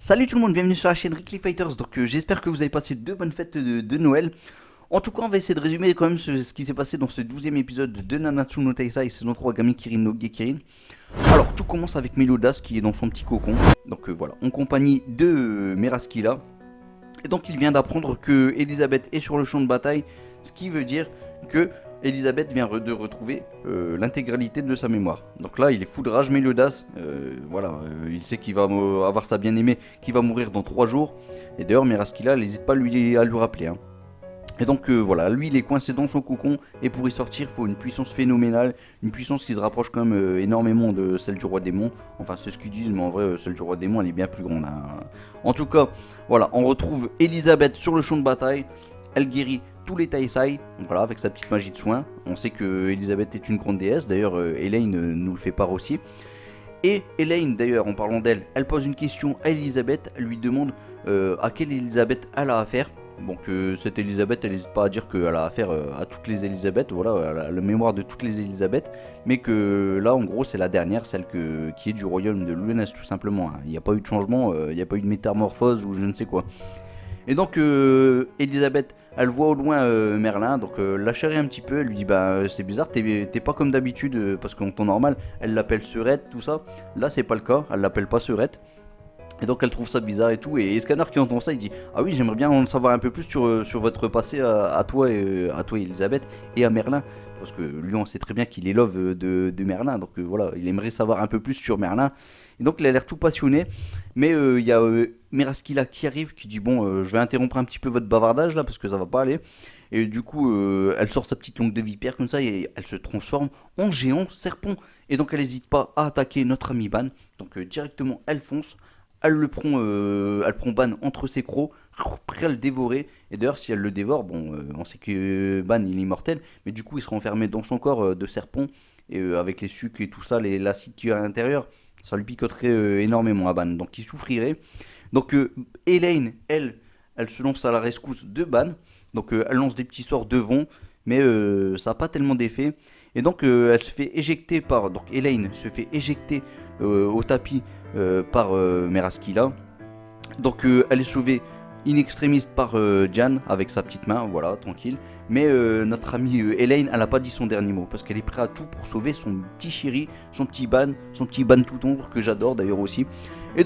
Salut tout le monde, bienvenue sur la chaîne Rickly Fighters. J'espère que vous avez passé deux bonnes fêtes de Noël. En tout cas, on va essayer de résumer quand même ce qui s'est passé dans ce 12e épisode de Nanatsu no Taisai saison 3 Gami Kirin no Gekirin. Alors, tout commence avec Melodas qui est dans son petit cocon. Voilà, en compagnie de Meraskila. Et donc il vient d'apprendre que Elisabeth est sur le champ de bataille, ce qui veut dire que Elisabeth vient de retrouver l'intégralité de sa mémoire. Donc là, il est fou de rage, Meliodas. Il sait qu'il va avoir sa bien-aimée qui va mourir dans 3 jours. Et d'ailleurs, Meraskila n'hésite pas à lui rappeler. Voilà, lui il est coincé dans son cocon et pour y sortir il faut une puissance phénoménale, une puissance qui se rapproche quand même énormément de celle du roi démon. Enfin c'est ce qu'ils disent mais en vrai celle du roi démon elle est bien plus grande, hein. En tout cas, voilà, on retrouve Elisabeth sur le champ de bataille, elle guérit tous les Taisai, voilà, avec sa petite magie de soin. On sait que Elisabeth est une grande déesse, d'ailleurs Elaine nous le fait part aussi. Et Elaine, d'ailleurs, en parlant d'elle, elle pose une question à Elisabeth, elle lui demande à quelle Elisabeth elle a affaire. Cette Elisabeth, elle n'hésite pas à dire qu'elle a affaire à toutes les Elisabeth, voilà, elle a la mémoire de toutes les Elisabeth, mais que là, en gros, c'est la dernière, qui est du royaume de Lunas, tout simplement, hein. Il n'y a pas eu de changement, il n'y a pas eu de métamorphose ou je ne sais quoi. Et donc, Elisabeth, elle voit au loin Merlin, la chérit un petit peu, elle lui dit bah c'est bizarre, t'es pas comme d'habitude, parce qu'en temps normal, elle l'appelle Serette, tout ça. Là, c'est pas le cas, elle l'appelle pas Serette. Et donc elle trouve ça bizarre et tout. Et Scanner qui entend ça, il dit ah oui, j'aimerais bien en savoir un peu plus sur votre passé à toi et Elisabeth et à Merlin. Parce que lui, on sait très bien qu'il est love de Merlin. Voilà, il aimerait savoir un peu plus sur Merlin. Et donc il a l'air tout passionné. Mais il y a Meraskila qui arrive, qui dit bon, je vais interrompre un petit peu votre bavardage là, parce que ça va pas aller. Et du coup, elle sort sa petite langue de vipère comme ça et elle se transforme en géant serpent. Et donc elle n'hésite pas à attaquer notre ami Ban. Directement, elle fonce. Elle prend Ban entre ses crocs, prêt à le dévorer. Et d'ailleurs, si elle le dévore, bon, on sait que Ban il est immortel, mais du coup, il sera enfermé dans son corps de serpent. Et avec les sucs et tout ça, l'acide qu'il y a à l'intérieur, ça lui picoterait énormément à Ban. Donc, il souffrirait. Elaine, elle se lance à la rescousse de Ban. Elle lance des petits sorts devant, mais ça n'a pas tellement d'effet. Et elle se fait éjecter par. Donc, Elaine se fait éjecter au tapis par Meraskila. Elle est sauvée in extremis par Jan avec sa petite main, voilà, tranquille. Mais notre amie Elaine, elle a pas dit son dernier mot parce qu'elle est prête à tout pour sauver son petit chéri, son petit ban tout ombre que j'adore d'ailleurs aussi. Et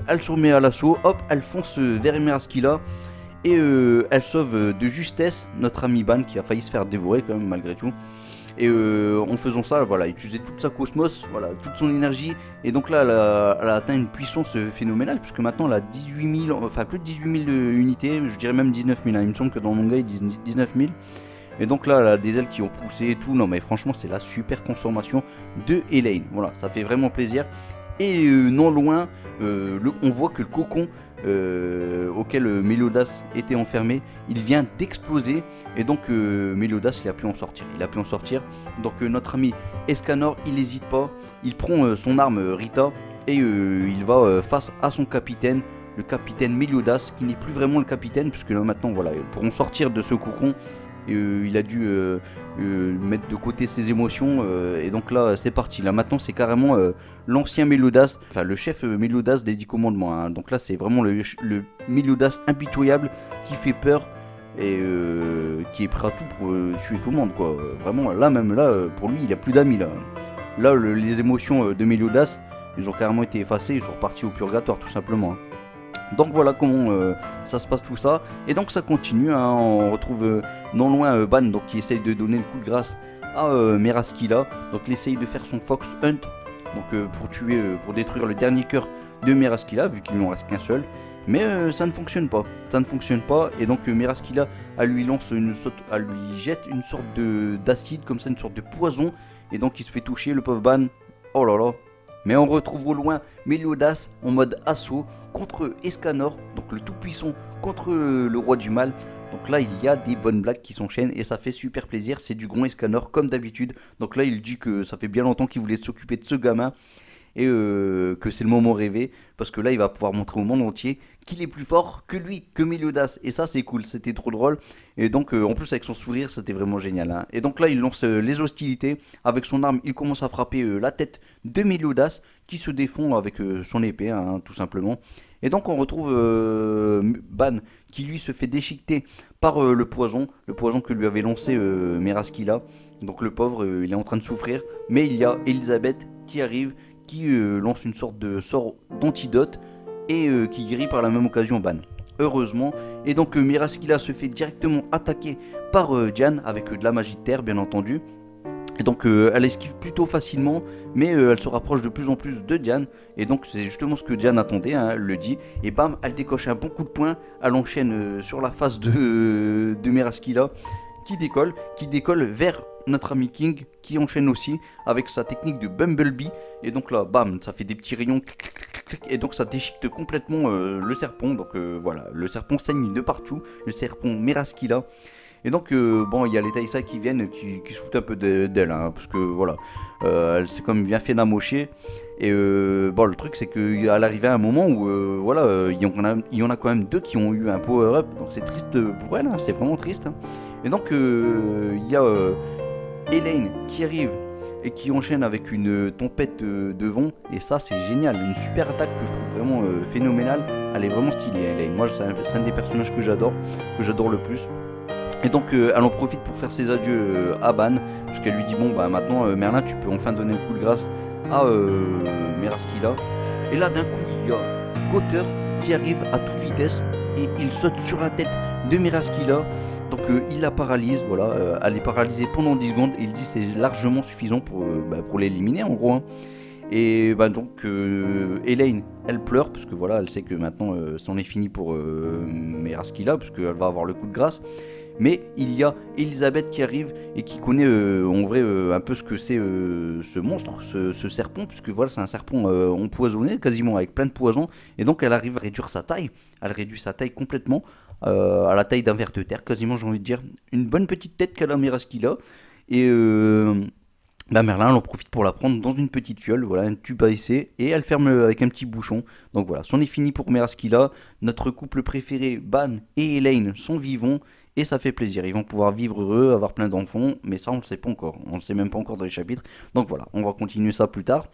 elle se remet à l'assaut, hop, elle fonce vers Meraskila. Et elle sauve de justesse notre ami Ban qui a failli se faire dévorer quand même malgré tout. Et en faisant ça, voilà, utiliser toute sa cosmos, voilà, toute son énergie. Et donc là, elle a atteint une puissance phénoménale, puisque maintenant elle a 18 000, enfin plus de 18 000 unités, je dirais même 19 000. Hein. Il me semble que dans le manga ils disent 19 000. Et donc là, elle a des ailes qui ont poussé et tout. Non, mais franchement, c'est la super transformation de Elaine. Voilà, ça fait vraiment plaisir. Et non loin, on voit que le cocon auquel Meliodas était enfermé, il vient d'exploser. Et donc Meliodas, il a pu en sortir. Notre ami Escanor, il n'hésite pas. Il prend son arme Rita et il va face à son capitaine. Le capitaine Meliodas, qui n'est plus vraiment le capitaine, puisque là maintenant, voilà, pour en sortir de ce cocon, il a dû mettre de côté ses émotions et donc là c'est parti. Là maintenant c'est carrément l'ancien Meliodas, enfin le chef Meliodas des 10 commandements, hein. Donc là c'est vraiment le Meliodas impitoyable qui fait peur et qui est prêt à tout pour tuer tout le monde quoi. Vraiment là même là pour lui il a plus d'amis là. Là les émotions de Meliodas ils ont carrément été effacées, ils sont repartis au purgatoire tout simplement, hein. Donc voilà comment ça se passe tout ça. Et donc ça continue, hein. On retrouve non loin Ban donc, qui essaye de donner le coup de grâce à Meraskila. Donc il essaye de faire son Fox Hunt pour détruire le dernier cœur de Meraskila, vu qu'il n'en reste qu'un seul. Mais ça ne fonctionne pas. Ça ne fonctionne pas. Et donc Meraskila, elle lui jette une sorte d'acide, comme ça, une sorte de poison. Et donc il se fait toucher, le pauvre Ban. Oh là là. Mais on retrouve au loin Meliodas en mode assaut contre Escanor, donc le tout-puissant contre le roi du mal. Donc là, il y a des bonnes blagues qui s'enchaînent et ça fait super plaisir. C'est du grand Escanor comme d'habitude. Donc là, il dit que ça fait bien longtemps qu'il voulait s'occuper de ce gamin. et que c'est le moment rêvé parce que là il va pouvoir montrer au monde entier qu'il est plus fort que lui, que Meliodas. Et ça c'est cool, c'était trop drôle. Et donc en plus avec son sourire c'était vraiment génial, hein. Et donc là il lance les hostilités. Avec son arme il commence à frapper la tête de Meliodas qui se défend avec son épée, hein, tout simplement. Et donc on retrouve Ban qui lui se fait déchiqueter par le poison que lui avait lancé Meraskila. Donc le pauvre, il est en train de souffrir, mais il y a Elisabeth qui arrive, qui lance une sorte de sort d'antidote et qui guérit par la même occasion Ban. Heureusement, et donc Meraskila se fait directement attaquer par Diane avec de la magie de terre, bien entendu. Et donc elle esquive plutôt facilement, mais elle se rapproche de plus en plus de Diane. Et donc c'est justement ce que Diane attendait, hein, elle le dit. Et bam, elle décoche un bon coup de poing, elle enchaîne sur la face de Meraskila, qui décolle vers notre ami King, qui enchaîne aussi avec sa technique de Bumblebee. Et donc là, bam, ça fait des petits rayons, et donc ça déchiquette complètement le serpent. Donc voilà, le serpent saigne de partout, le serpent Meraskila. Et donc, bon, il y a les Taïsa qui viennent, qui se foutent un peu d'elle, hein, parce que voilà, elle s'est quand même bien fait namocher. Et bon, le truc, c'est qu'à l'arrivée à un moment où, voilà, il y en a quand même deux qui ont eu un power-up, donc c'est triste pour elle, hein, c'est vraiment triste, hein. Et donc, il y a Elaine qui arrive et qui enchaîne avec une tempête de vent, et ça, c'est génial, une super attaque que je trouve vraiment phénoménale. Elle est vraiment stylée, Elaine. Moi, c'est un des personnages que j'adore le plus. Et donc elle en profite pour faire ses adieux à Ban, parce qu'elle lui dit bon bah maintenant Merlin tu peux enfin donner le coup de grâce à Meraskila. Et là d'un coup il y a Gunther qui arrive à toute vitesse et il saute sur la tête de Meraskila. Donc il la paralyse, voilà, elle est paralysée pendant 10 secondes et il dit c'est largement suffisant pour l'éliminer en gros, hein. Et bah donc Elaine elle pleure parce que voilà elle sait que maintenant c'en est fini pour Meraskila, parce qu'elle va avoir le coup de grâce. Mais il y a Elisabeth qui arrive et qui connaît en vrai un peu ce que c'est ce monstre, ce serpent, puisque voilà c'est un serpent empoisonné quasiment avec plein de poison. Et donc elle arrive à réduire sa taille, elle réduit sa taille complètement à la taille d'un ver de terre quasiment, j'ai envie de dire. Une bonne petite tête qu'elle a Meraskila. Et bah Merlin elle en profite pour la prendre dans une petite fiole, voilà, un tube à essai, et elle ferme avec un petit bouchon. Donc voilà, c'en est fini pour Meraskila. Notre couple préféré, Ban et Elaine, sont vivants, et ça fait plaisir. Ils vont pouvoir vivre heureux, avoir plein d'enfants, mais ça on ne le sait pas encore, on ne le sait même pas encore dans les chapitres. Donc voilà, on va continuer ça plus tard.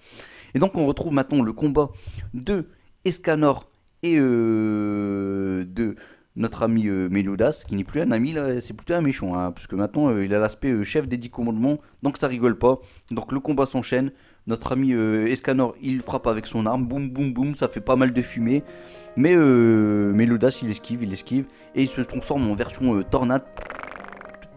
Et donc on retrouve maintenant le combat de Escanor et de notre ami Meliodas, qui n'est plus un ami là, c'est plutôt un méchant, hein, parce que maintenant il a l'aspect chef des 10 commandements, donc ça rigole pas. Donc le combat s'enchaîne, notre ami Escanor il frappe avec son arme, boum boum boum, ça fait pas mal de fumée, mais Meliodas il esquive, et il se transforme en version tornade.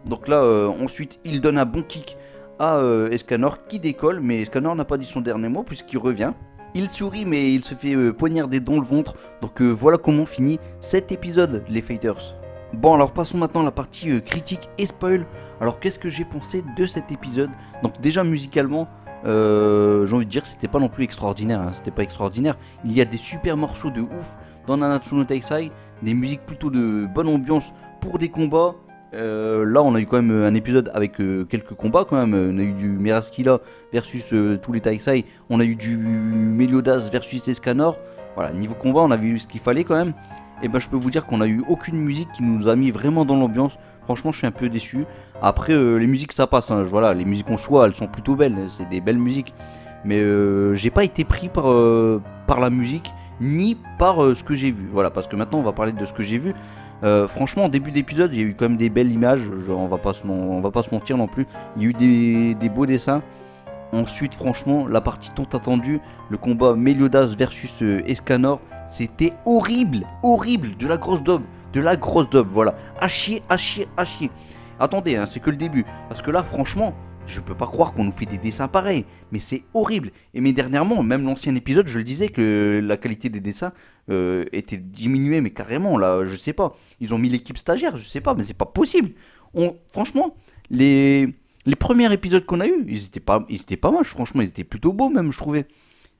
Donc là ensuite il donne un bon kick à Escanor qui décolle, mais Escanor n'a pas dit son dernier mot puisqu'il revient. Il sourit mais il se fait poignarder dans le ventre. Donc voilà comment finit cet épisode les fighters. Bon alors passons maintenant à la partie critique et spoil. Alors qu'est-ce que j'ai pensé de cet épisode? Donc déjà musicalement j'ai envie de dire c'était pas non plus extraordinaire, hein, c'était pas extraordinaire. Il y a des super morceaux de ouf dans Nanatsu no Taizai, des musiques plutôt de bonne ambiance pour des combats. Là on a eu quand même un épisode avec quelques combats quand même. On a eu du Meraskila versus tous les Taisai, on a eu du Meliodas versus Escanor. Voilà, niveau combat on a vu ce qu'il fallait quand même. Et ben je peux vous dire qu'on a eu aucune musique qui nous a mis vraiment dans l'ambiance. Franchement je suis un peu déçu. Après les musiques ça passe, hein. Voilà, les musiques en soi elles sont plutôt belles, c'est des belles musiques. Mais j'ai pas été pris par la musique ni par ce que j'ai vu. Voilà, parce que maintenant on va parler de ce que j'ai vu. Franchement, en début d'épisode, il y a eu quand même des belles images, genre, on va pas se mentir non plus. Il y a eu des beaux dessins. Ensuite, franchement, la partie tant attendue, le combat Meliodas versus Escanor, c'était horrible, horrible, de la grosse daube, voilà. À chier. Attendez, hein, c'est que le début, parce que là, franchement, je peux pas croire qu'on nous fait des dessins pareils, mais c'est horrible. Et mais dernièrement, même l'ancien épisode, je le disais que la qualité des dessins était diminuée, mais carrément, là, je sais pas. Ils ont mis l'équipe stagiaire, je sais pas, mais c'est pas possible. Franchement, les premiers épisodes qu'on a eu, ils étaient pas moches, franchement, ils étaient plutôt beaux même, je trouvais.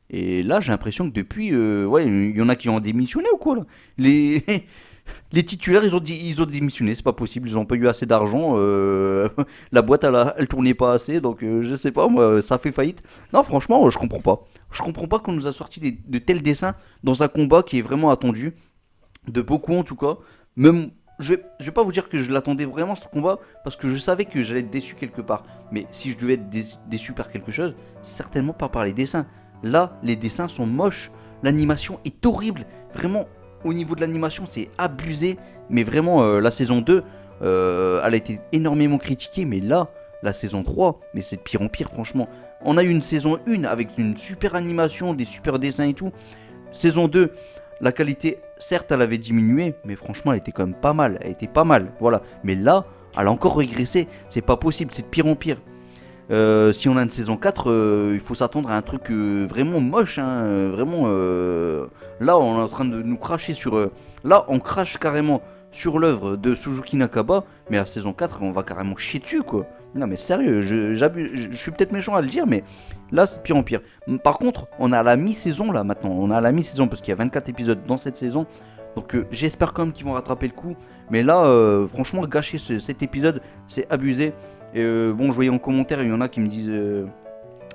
Et là, j'ai l'impression que depuis, ouais, il y en a qui ont démissionné ou quoi là. Les titulaires, ils ont démissionné, c'est pas possible, ils ont pas eu assez d'argent, la boîte elle tournait pas assez, donc je sais pas, moi, ça fait faillite. Non, franchement, je comprends pas. Je comprends pas qu'on nous a sorti de tels dessins dans un combat qui est vraiment attendu, de beaucoup en tout cas. Même, je vais pas vous dire que je l'attendais vraiment ce combat, parce que je savais que j'allais être déçu quelque part. Mais si je devais être déçu par quelque chose, c'est certainement pas par les dessins. Là, les dessins sont moches, l'animation est horrible, vraiment. Au niveau de l'animation, c'est abusé, mais vraiment, la saison 2, elle a été énormément critiquée, mais là, la saison 3, mais c'est de pire en pire, franchement. On a eu une saison 1 avec une super animation, des super dessins et tout. Saison 2, la qualité, certes, elle avait diminué, mais franchement, elle était quand même pas mal. Elle était pas mal, voilà. Mais là, elle a encore régressé. C'est pas possible, c'est de pire en pire. Si on a une saison 4, il faut s'attendre à un truc vraiment moche. Hein, vraiment, là, on est en train de nous cracher sur. Là, on crache carrément sur l'œuvre de Suzuki Nakaba, mais à saison 4, on va carrément chier dessus, quoi. Non, mais sérieux, je suis peut-être méchant à le dire, mais là, c'est de pire en pire. Par contre, on a la mi-saison, là, maintenant. On a la mi-saison, parce qu'il y a 24 épisodes dans cette saison. Donc, j'espère quand même qu'ils vont rattraper le coup. Mais là, franchement, gâcher cet épisode, c'est abusé. Et bon, je voyais en commentaire, il y en a qui me disent.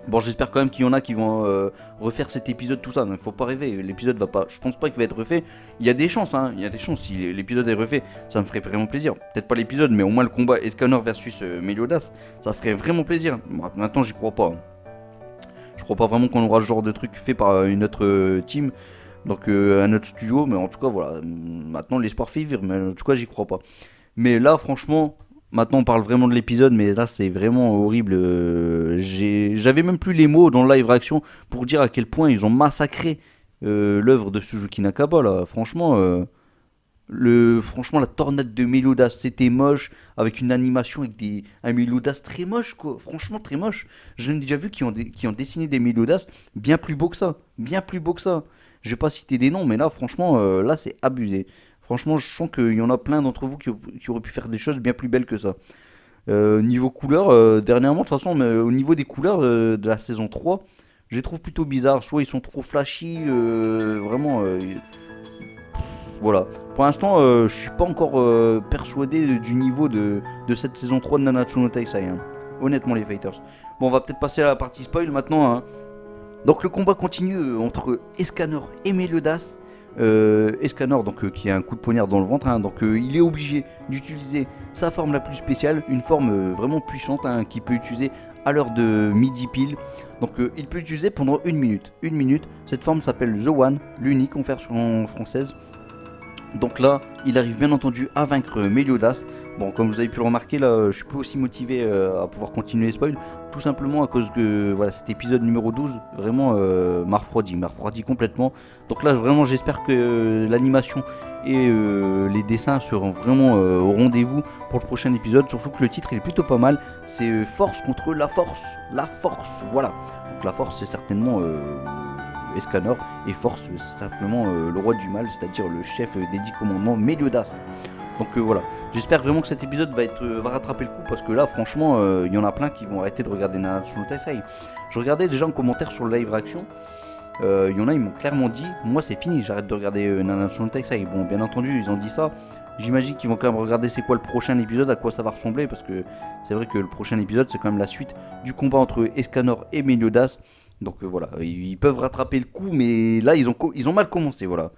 Bon, j'espère quand même qu'il y en a qui vont refaire cet épisode, tout ça. Il faut pas rêver. L'épisode va pas. Je pense pas qu'il va être refait. Il y a des chances, hein. Il y a des chances. Si l'épisode est refait, ça me ferait vraiment plaisir. Peut-être pas l'épisode, mais au moins le combat Escanor versus Meliodas, ça ferait vraiment plaisir. Bon, maintenant, j'y crois pas. Je crois pas vraiment qu'on aura ce genre de truc fait par une autre team. Donc, un autre studio. Mais en tout cas, voilà. Maintenant, l'espoir fait vivre. Mais en tout cas, j'y crois pas. Mais là, franchement. Maintenant, on parle vraiment de l'épisode, mais là, c'est vraiment horrible. J'avais même plus les mots dans le live réaction pour dire à quel point ils ont massacré l'œuvre de Suzuki Nakaba. Là. Franchement, franchement, la tornade de Meliodas, c'était moche, avec une animation avec un Meliodas très moche, quoi. Franchement, très moche. J'en ai déjà vu qui ont dessiné des Meliodas bien plus beaux que ça. Bien plus beaux que ça. Je vais pas citer des noms, mais là, franchement, là, c'est abusé. Franchement, je sens qu'il y en a plein d'entre vous qui auraient pu faire des choses bien plus belles que ça. Niveau couleur, dernièrement, de toute façon, mais au niveau des couleurs de la saison 3, je les trouve plutôt bizarres. Soit ils sont trop flashy, vraiment. Voilà. Pour l'instant, je suis pas encore persuadé du niveau de cette saison 3 de Nanatsu no Taisai. Hein. Honnêtement, les fighters. Bon, on va peut-être passer à la partie spoil maintenant. Hein. Donc, le combat continue entre Escanor et Meliodas. Escanor, donc, qui a un coup de poignard dans le ventre, hein, donc il est obligé d'utiliser sa forme la plus spéciale, une forme vraiment puissante hein, qu'il peut utiliser à l'heure de midi pile. Donc il peut utiliser pendant une minute. Une minute, cette forme s'appelle The One, l'unique en version française. Donc là, il arrive bien entendu à vaincre Meliodas. Bon, comme vous avez pu le remarquer, là, je suis plus aussi motivé à pouvoir continuer les spoils. Tout simplement à cause que voilà, cet épisode numéro 12, vraiment m'a refroidi complètement. Donc là, vraiment, j'espère que l'animation et les dessins seront vraiment au rendez-vous pour le prochain épisode. Surtout que le titre il est plutôt pas mal. C'est Force contre la Force. La Force, voilà. Donc la Force, c'est certainement... Escanor et Force simplement le roi du mal, c'est-à-dire le chef des 10 commandements Meliodas. Donc voilà, j'espère vraiment que cet épisode va rattraper le coup parce que là franchement il y en a plein qui vont arrêter de regarder Nanatsu no Taisai. Je regardais déjà en commentaire sur le live réaction, il y en a ils m'ont clairement dit moi c'est fini, j'arrête de regarder Nanatsu no Taisai. Bon bien entendu ils ont dit ça, j'imagine qu'ils vont quand même regarder c'est quoi le prochain épisode, à quoi ça va ressembler parce que c'est vrai que le prochain épisode c'est quand même la suite du combat entre Escanor et Meliodas. Donc voilà, ils peuvent rattraper le coup, mais là ils ont mal commencé, voilà.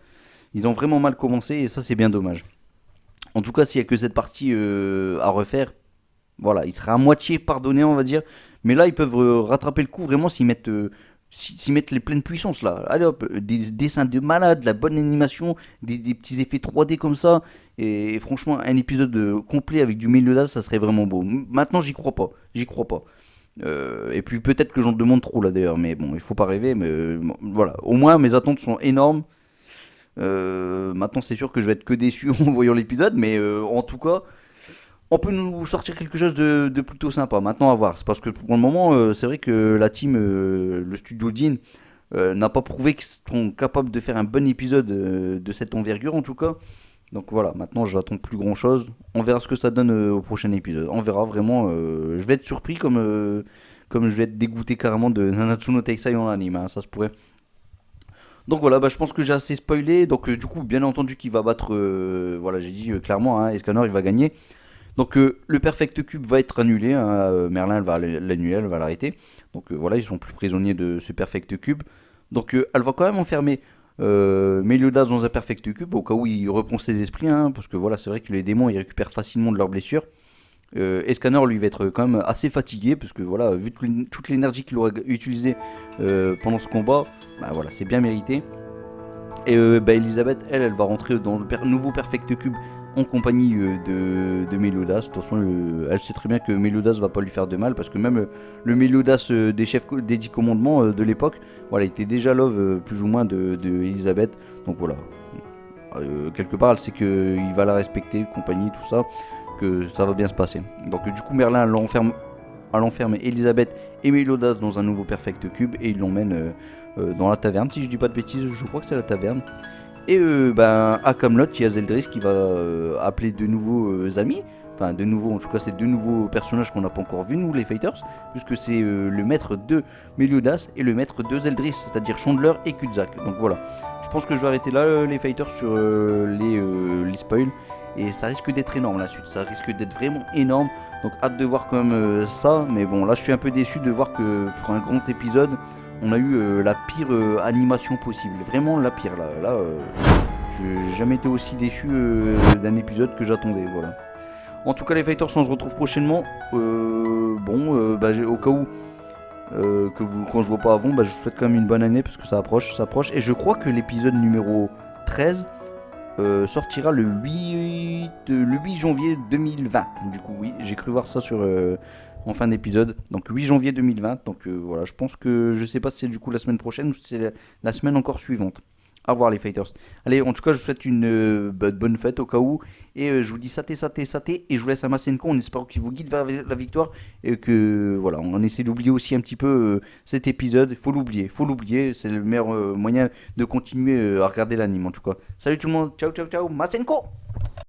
Ils ont vraiment mal commencé et ça c'est bien dommage. En tout cas, s'il n'y a que cette partie à refaire, voilà, il sera à moitié pardonné, on va dire. Mais là, ils peuvent rattraper le coup vraiment s'ils mettent les pleines puissances là. Allez hop, des dessins de malade, la bonne animation, des petits effets 3D comme ça. Et franchement, un épisode complet avec du Meliodas, ça serait vraiment beau. Maintenant, j'y crois pas. J'y crois pas. Et puis peut-être que j'en demande trop là d'ailleurs, mais bon, il faut pas rêver. Mais bon, voilà, au moins mes attentes sont énormes. Maintenant, c'est sûr que je vais être que déçu en voyant l'épisode, mais en tout cas, on peut nous sortir quelque chose de plutôt sympa. Maintenant, à voir. C'est parce que pour le moment, c'est vrai que la team, le studio Dean, n'a pas prouvé qu'ils sont capables de faire un bon épisode de cette envergure en tout cas. Donc voilà, maintenant j'attends plus grand chose. On verra ce que ça donne au prochain épisode. On verra vraiment. Je vais être surpris comme je vais être dégoûté carrément de Nanatsu no Taisai en anime. Hein, ça se pourrait. Donc voilà, bah, je pense que j'ai assez spoilé. Donc du coup, bien entendu, qu'il va battre. Voilà, j'ai dit clairement, hein, Escanor, il va gagner. Donc le Perfect Cube va être annulé, hein, Merlin elle va l'annuler, elle va l'arrêter. Donc voilà, ils sont plus prisonniers de ce Perfect Cube. Donc elle va quand même enfermer Meliodas dans un Perfect Cube au cas où il reprend ses esprits, hein, parce que voilà, c'est vrai que les démons ils récupèrent facilement de leurs blessures. Escanor lui va être quand même assez fatigué parce que voilà, vu toute l'énergie qu'il aura utilisée pendant ce combat, bah voilà, c'est bien mérité. Et bah, Elisabeth, elle va rentrer dans le nouveau Perfect Cube en compagnie de Meliodas. De toute façon, elle sait très bien que Meliodas va pas lui faire de mal parce que même le Meliodas des chefs des 10 commandements de l'époque, voilà, il était déjà love plus ou moins de Elisabeth. Donc voilà, quelque part, elle sait qu'il va la respecter, compagnie, tout ça, que ça va bien se passer. Donc du coup, Merlin l'enferme Elisabeth et Meliodas dans un nouveau Perfect Cube et il l'emmène dans la taverne. Si je dis pas de bêtises, je crois que c'est la taverne. Et ben, à Camelot, il y a Zeldris qui va appeler de nouveaux amis. Enfin, de nouveaux, en tout cas, c'est deux nouveaux personnages qu'on n'a pas encore vus, nous, les Fighters. Puisque c'est le maître de Meliodas et le maître de Zeldris, c'est-à-dire Chandler et Kuzak. Donc voilà. Je pense que je vais arrêter là, les Fighters, sur les spoils. Et ça risque d'être énorme la suite. Ça risque d'être vraiment énorme. Donc hâte de voir quand même ça. Mais bon, là, je suis un peu déçu de voir que pour un grand épisode, on a eu la pire animation possible. Vraiment la pire. Là j'ai jamais été aussi déçu d'un épisode que j'attendais. Voilà. En tout cas, les Fighters, on se retrouve prochainement. Bah, au cas où quand je vois pas avant, bah, je vous souhaite quand même une bonne année parce que ça approche. Et je crois que l'épisode numéro 13 sortira le 8 janvier 2020. Du coup, oui, j'ai cru voir ça en fin d'épisode. Donc 8 janvier 2020. Donc voilà, je pense que je sais pas si c'est du coup la semaine prochaine ou si c'est la semaine encore suivante. À voir les Fighters. Allez, en tout cas, je vous souhaite une bonne fête au cas où. Et je vous dis saté. Et je vous laisse à Masenko. On espère qu'il vous guide vers la victoire. Et que voilà, on essaie d'oublier aussi un petit peu cet épisode. Faut l'oublier. C'est le meilleur moyen de continuer à regarder l'anime en tout cas. Salut tout le monde. Ciao, Masenko.